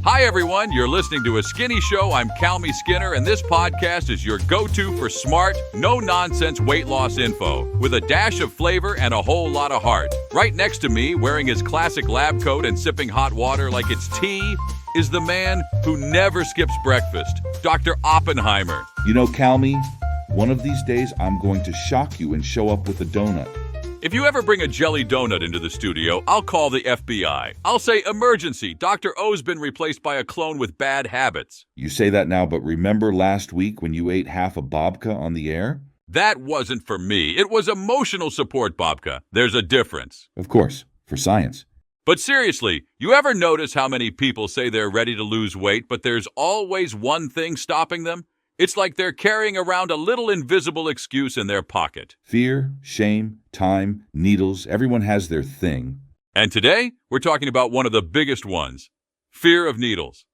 Hi, everyone. You're listening to A Skinny Show. I'm Calmy Skinner, and this podcast is your go-to for smart, no-nonsense weight loss info with a dash of flavor and a whole lot of heart. Right next to me, wearing his classic lab coat and sipping hot water like it's tea, is the man who never skips breakfast, Dr. Oppenheimer. You know, Calmy, one of these days I'm going to shock you and show up with a donut. If you ever bring a jelly donut into the studio, I'll call the FBI. I'll say, emergency, Dr. O's been replaced by a clone with bad habits. You say that now, but remember last week when you ate half a babka on the air? That wasn't for me. It was emotional support, babka. There's a difference. Of course, for science. But seriously, you ever notice how many people say they're ready to lose weight, but there's always one thing stopping them? It's like they're carrying around a little invisible excuse in their pocket. Fear, shame, time, needles, everyone has their thing. And today, we're talking about one of the biggest ones, fear of needles.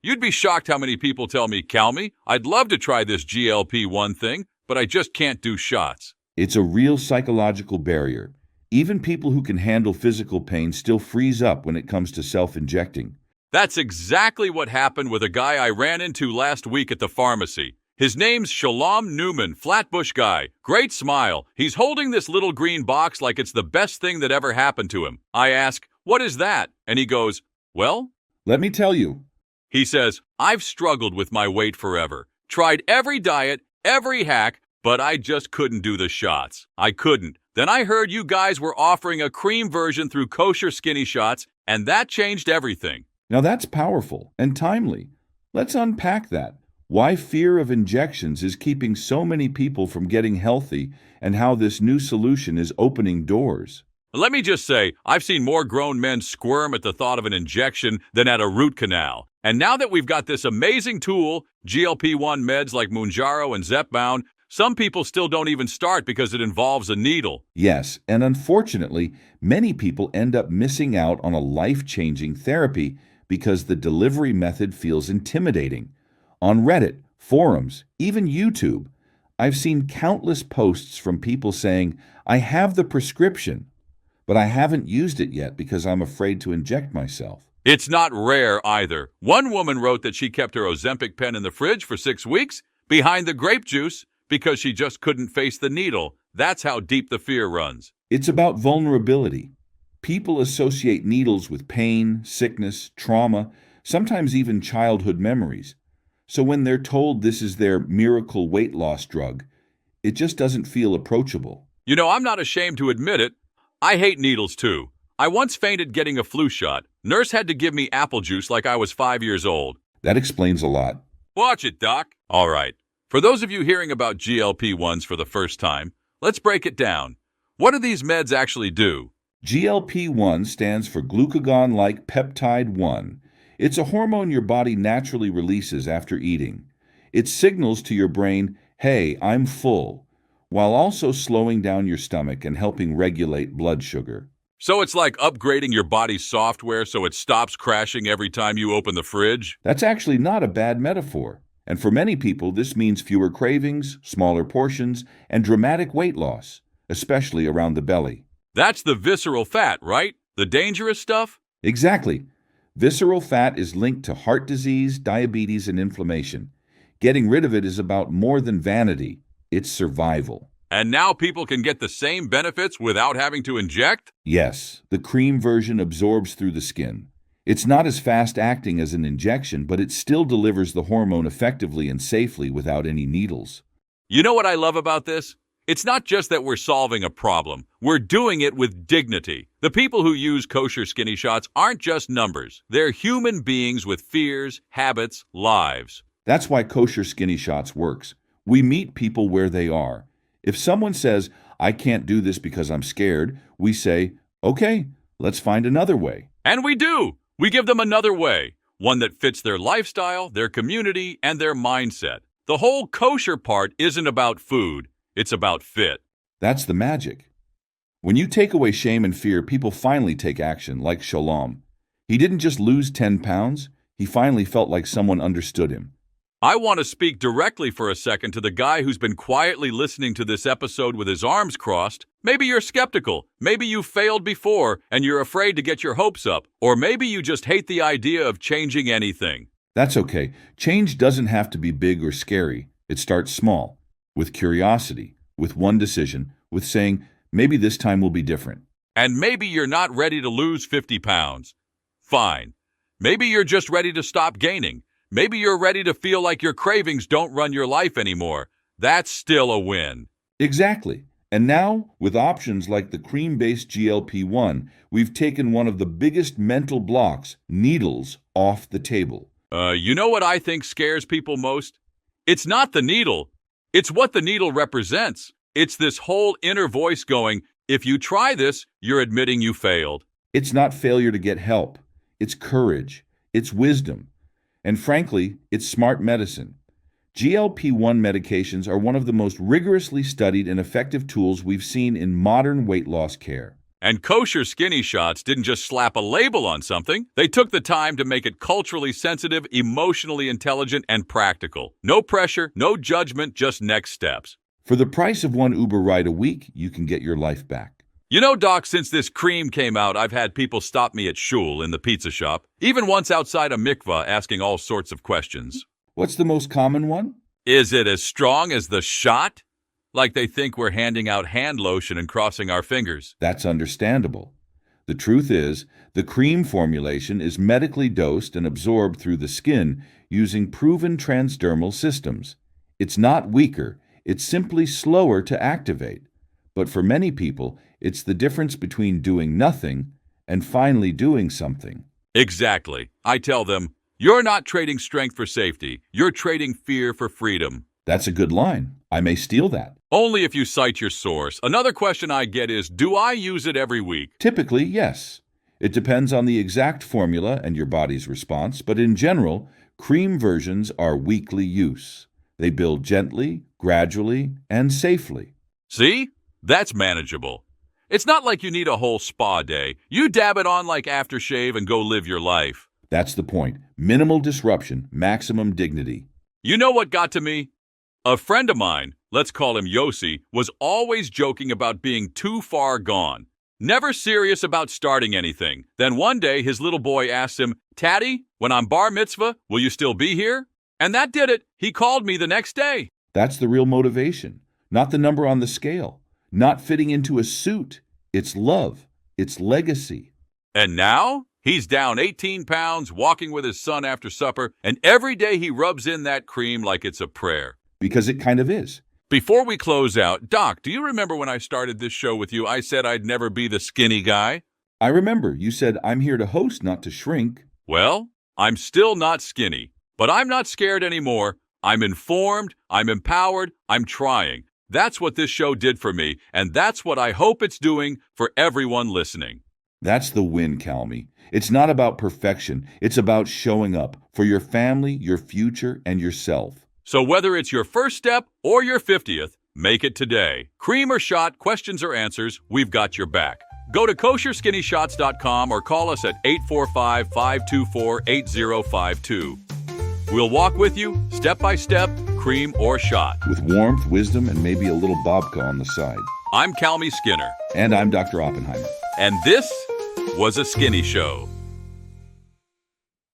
You'd be shocked how many people tell me, Calmy, I'd love to try this GLP-1 thing, but I just can't do shots. It's a real psychological barrier. Even people who can handle physical pain still freeze up when it comes to self-injecting. That's exactly what happened with a guy I ran into last week at the pharmacy. His name's Shalom Newman, Flatbush guy. Great smile. He's holding this little green box like it's the best thing that ever happened to him. I ask, what is that? And he goes, well, let me tell you. He says, I've struggled with my weight forever. Tried every diet, every hack, but I just couldn't do the shots. I couldn't. Then I heard you guys were offering a cream version through Kosher Skinny Shots, and that changed everything. Now that's powerful and timely. Let's unpack that. Why fear of injections is keeping so many people from getting healthy and how this new solution is opening doors. Let me just say, I've seen more grown men squirm at the thought of an injection than at a root canal. And now that we've got this amazing tool, GLP-1 meds like Mounjaro and Zepbound, some people still don't even start because it involves a needle. Yes, and unfortunately, many people end up missing out on a life-changing therapy because the delivery method feels intimidating. On Reddit, forums, even YouTube, I've seen countless posts from people saying, I have the prescription, but I haven't used it yet because I'm afraid to inject myself. It's not rare either. One woman wrote that she kept her Ozempic pen in the fridge for 6 weeks behind the grape juice because she just couldn't face the needle. That's how deep the fear runs. It's about vulnerability. People associate needles with pain, sickness, trauma, sometimes even childhood memories. So when they're told this is their miracle weight loss drug, it just doesn't feel approachable. You know, I'm not ashamed to admit it. I hate needles too. I once fainted getting a flu shot. Nurse had to give me apple juice like I was 5 years old. That explains a lot. Watch it, Doc. All right. For those of you hearing about GLP-1s for the first time, let's break it down. What do these meds actually do? GLP-1 stands for glucagon-like peptide 1. It's a hormone your body naturally releases after eating. It signals to your brain, hey, I'm full, while also slowing down your stomach and helping regulate blood sugar. So it's like upgrading your body's software so it stops crashing every time you open the fridge? That's actually not a bad metaphor. And for many people, this means fewer cravings, smaller portions, and dramatic weight loss, especially around the belly. That's the visceral fat, right? The dangerous stuff? Exactly. Visceral fat is linked to heart disease, diabetes, and inflammation. Getting rid of it is about more than vanity. It's survival. And now people can get the same benefits without having to inject? Yes, the cream version absorbs through the skin. It's not as fast-acting as an injection, but it still delivers the hormone effectively and safely without any needles. You know what I love about this? It's not just that we're solving a problem. We're doing it with dignity. The people who use Kosher Skinny Shots aren't just numbers. They're human beings with fears, habits, lives. That's why Kosher Skinny Shots works. We meet people where they are. If someone says, I can't do this because I'm scared, we say, okay, let's find another way. And we do. We give them another way, one that fits their lifestyle, their community, and their mindset. The whole kosher part isn't about food. It's about fit. That's the magic. When you take away shame and fear, people finally take action, like Shalom. He didn't just lose 10 pounds. He finally felt like someone understood him. I want to speak directly for a second to the guy who's been quietly listening to this episode with his arms crossed, Maybe you're skeptical. Maybe you failed before and you're afraid to get your hopes up. Or maybe you just hate the idea of changing anything. That's okay. Change doesn't have to be big or scary. It starts small, with curiosity, with one decision, with saying, maybe this time will be different. And maybe you're not ready to lose 50 pounds. Fine. Maybe you're just ready to stop gaining. Maybe you're ready to feel like your cravings don't run your life anymore. That's still a win. Exactly. And now, with options like the cream-based GLP-1, we've taken one of the biggest mental blocks, needles, off the table. You know what I think scares people most? It's not the needle. It's what the needle represents. It's this whole inner voice going, if you try this, you're admitting you failed. It's not failure to get help. It's courage. It's wisdom. And frankly, it's smart medicine. GLP-1 medications are one of the most rigorously studied and effective tools we've seen in modern weight loss care. And Kosher Skinny Shots didn't just slap a label on something. They took the time to make it culturally sensitive, emotionally intelligent, and practical. No pressure, no judgment, just next steps. For the price of one Uber ride a week, you can get your life back. You know, Doc, since this cream came out, I've had people stop me at shul in the pizza shop, even once outside a mikvah asking all sorts of questions. What's the most common one? Is it as strong as the shot? Like they think we're handing out hand lotion and crossing our fingers. That's understandable. The truth is, the cream formulation is medically dosed and absorbed through the skin using proven transdermal systems. It's not weaker, it's simply slower to activate. But for many people, it's the difference between doing nothing and finally doing something. Exactly. I tell them, you're not trading strength for safety. You're trading fear for freedom. That's a good line. I may steal that. Only if you cite your source. Another question I get is, do I use it every week? Typically, yes. It depends on the exact formula and your body's response, but in general, cream versions are weekly use. They build gently, gradually, and safely. See? That's manageable. It's not like you need a whole spa day. You dab it on like aftershave and go live your life. That's the point. Minimal disruption, maximum dignity. You know what got to me? A friend of mine, let's call him Yossi, was always joking about being too far gone. Never serious about starting anything. Then one day his little boy asked him, "Tatty, when I'm bar mitzvah, will you still be here?" And that did it. He called me the next day. That's the real motivation, not the number on the scale, not fitting into a suit. It's love. It's legacy. And now he's down 18 pounds, walking with his son after supper, and every day he rubs in that cream like it's a prayer. Because it kind of is. Before we close out, Doc, do you remember when I started this show with you, I said I'd never be the skinny guy? I remember. You said, I'm here to host, not to shrink. Well, I'm still not skinny, but I'm not scared anymore. I'm informed, I'm empowered, I'm trying. That's what this show did for me, and that's what I hope it's doing for everyone listening. That's the win, Calmy. It's not about perfection. It's about showing up for your family, your future, and yourself. So whether it's your first step or your 50th, make it today. Cream or shot, questions or answers, we've got your back. Go to kosherskinnyshots.com or call us at 845-524-8052. We'll walk with you, step by step, cream or shot. With warmth, wisdom, and maybe a little babka on the side. I'm Calmy Skinner. And I'm Dr. Oppenheimer. And this was a Skinny Show.